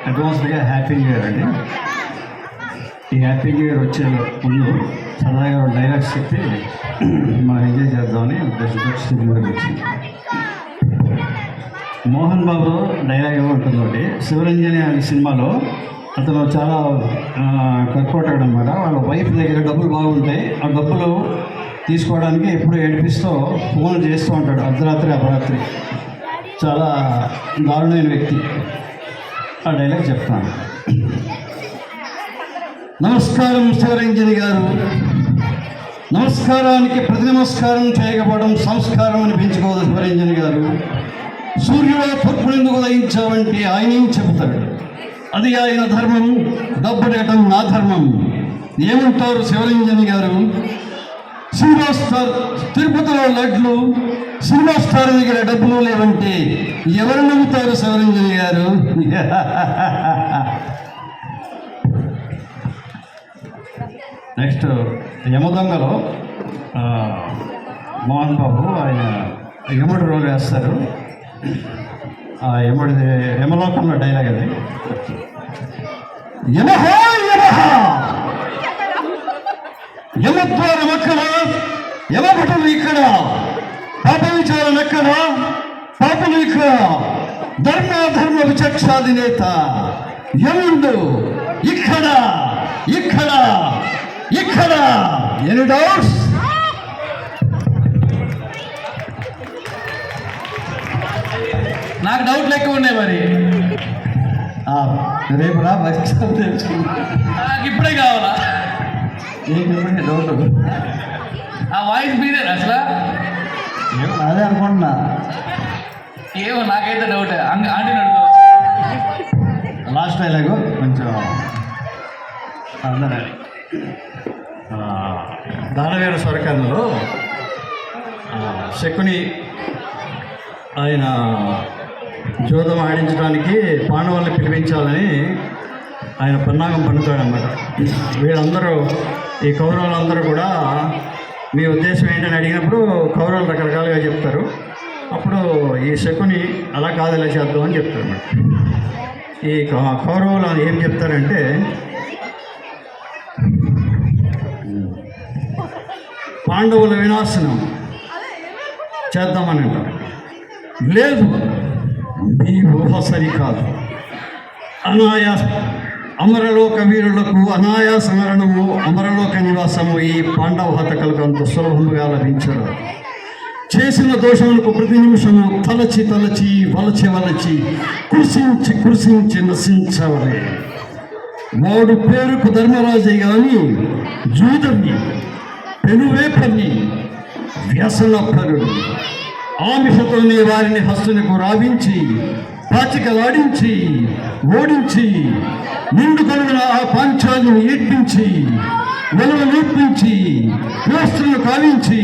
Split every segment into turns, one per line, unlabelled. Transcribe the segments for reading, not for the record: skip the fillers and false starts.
అడ్వాన్స్డ్గా happy new year అండి. ఈ happy new year వచ్చే ముందు సరదాగా డైలాగ్స్ చెప్పి మనం ఎంజాయ్ చేద్దామని ఉద్దేశంతో స్టూడియోకి వచ్చింది. మోహన్ బాబు డైలాగ్ ఏమంటుంది ఒకటి, శివరంజని అనే సినిమాలో అతను చాలా కర్కోటకుడు అనమాట. వాళ్ళ వైఫ్ దగ్గర డబ్బులు బాగుంటాయి, ఆ డబ్బులు తీసుకోవడానికి ఎప్పుడు ఏడిపిస్తూ ఫోన్ చేస్తూ ఉంటాడు అర్ధరాత్రి అపరాత్రి. చాలా దారుణమైన వ్యక్తి. ఆ డైలాగ్ చెప్తాను. నమస్కారం శివరంజని గారు, నమస్కారానికి ప్రతి నమస్కారం చేయకపోవడం సంస్కారం అని పెంచుకోవద్దు శివరంజని గారు. సూర్యుడు తూర్పునెందుకు ఉదయించావంటే ఆయన ఏం చెబుతాడు, అది ఆయన ధర్మం, డబ్బుడేయటం నా ధర్మం. ఏమంటారు శివరంజని గారు? సినిమా స్టార్ తిరుపతిలో లడ్లు, సినిమా స్టార్ దగ్గర డబ్బులు లేవంటే ఎవరు నమ్ముతారు శివరంజని గారు? నెక్స్ట్ యమదొంగలో మోహన్ బాబు ఆయన యముడు రోల్ వేస్తారు. ఆ యముడిది యమలోకంలో డైలాగ్ అది, యమహా యమహా యమద్వారం అక్కడ, యమభటులు ఇక్కడ, పాప విచారణ ఎక్కడ, పాపలు ఇక్కడ, ధర్మ విచక్షాధినేత యముడు ఇక్కడ ఇక్కడ ఇక్కడ. Any doubts?
నాకు డౌట్లు ఎక్కువ ఉన్నాయి. మరి
రేపు రా తెలుసు,
నాకు ఇప్పుడే కావాలా?
ఏంటి డౌట్?
ఆ వాయిస్ మీదే అసలు
అదే అనుకుంటున్నా.
ఏమో నాకైతే డౌట్. ఆంటీ అడుగుతావు.
లాస్ట్ డైలాగు కొంచెం అందరూ దానవీర స్వరకర్ణలో శకుని ఆయన జోదం ఆడించడానికి పాండవుల్ని పిలిపించాలని ఆయన పన్నాగం పన్నుతాడనమాట. వీళ్ళందరూ ఈ కౌరవులందరూ కూడా మీ ఉద్దేశం ఏంటని అడిగినప్పుడు కౌరవులు రకరకాలుగా చెప్తారు. అప్పుడు ఈ శకుని అలా కాదు ఇలా చేద్దాం అని చెప్తారు అన్నమాట. ఈ కౌరవులు ఏం చెప్తారంటే, పాండవుల వినాశనం చేద్దామని అంటారు. లేదు, మీ ఊహ సరికాదు. అనాయాస అమరలోక వీరులకు అనాయాస మరణము, అమరలోక నివాసము ఈ పాండవ హతకలకు అంత సులభముగా లభించరు. చేసిన దోషములకు ప్రతి నిమిషము తలచి తలచి వలచి కృషించి కృషించి నశించవలే. వాడు పేరుకు ధర్మరాజే గాని జూదర్ని, పెనువేపన్ని, వ్యసనపరుడు. ఆమిషతోనే వారిని హస్తునికి రావించి పాచికలాడించి ఓడించి నిండు కలుగున ఆ పాంచాలిని ఈడ్పించి వెలువ నేర్పించి వ్యవస్థలను కావించి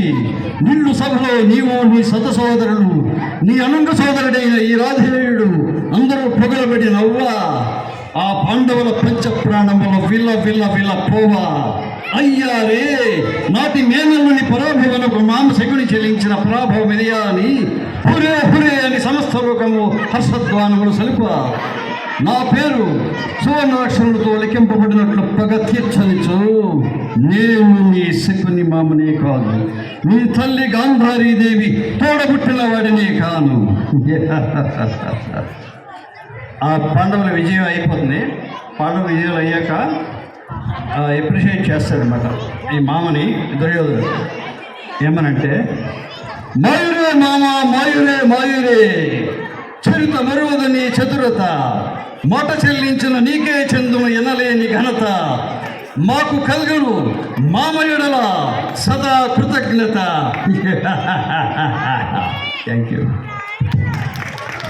నిండు సభలో నీవు నీ సత సోదరులు నీ అనంగ సోదరుడైన ఈ రాధేయుడు అందరూ పొగలబడి నవ్వా. ఆ పాండవుల పంచ ప్రాణముల విల్ల విల్ల విల్ల పోవా. అయ్యారే నాటి మేనల్ని పరాభివనకు మాంసకుని చెల్లించిన పరాభవ మిదియా అని హురే హురే అని సమస్త లోకము హర్షధ్వానములు సలిప. నా పేరు సువర్ణాక్షరులతో లిఖింపబడినట్లు పగ తీర్చనిచు. నేను నీ శకుని మామనే కాదు, నీ తల్లి గాంధారీదేవి తోడబుట్టిన వాడినే కాను. ఆ పాండవుల విజయం అయిపోతుంది. పాండవ విజయాలు అయ్యాక అప్రిషియేట్ చేస్తాడనమాట ఈ మామని దుర్యోధనుడు. ఏమనంటే, మాయురే మామ మాయురే మాయురే, చరిత మరువదని చతురత, మాట చెల్లించిన నీకే చెందును ఎనలేని ఘనత, మాకు కలుగును మామయుడల సదా కృతజ్ఞత. Thank you.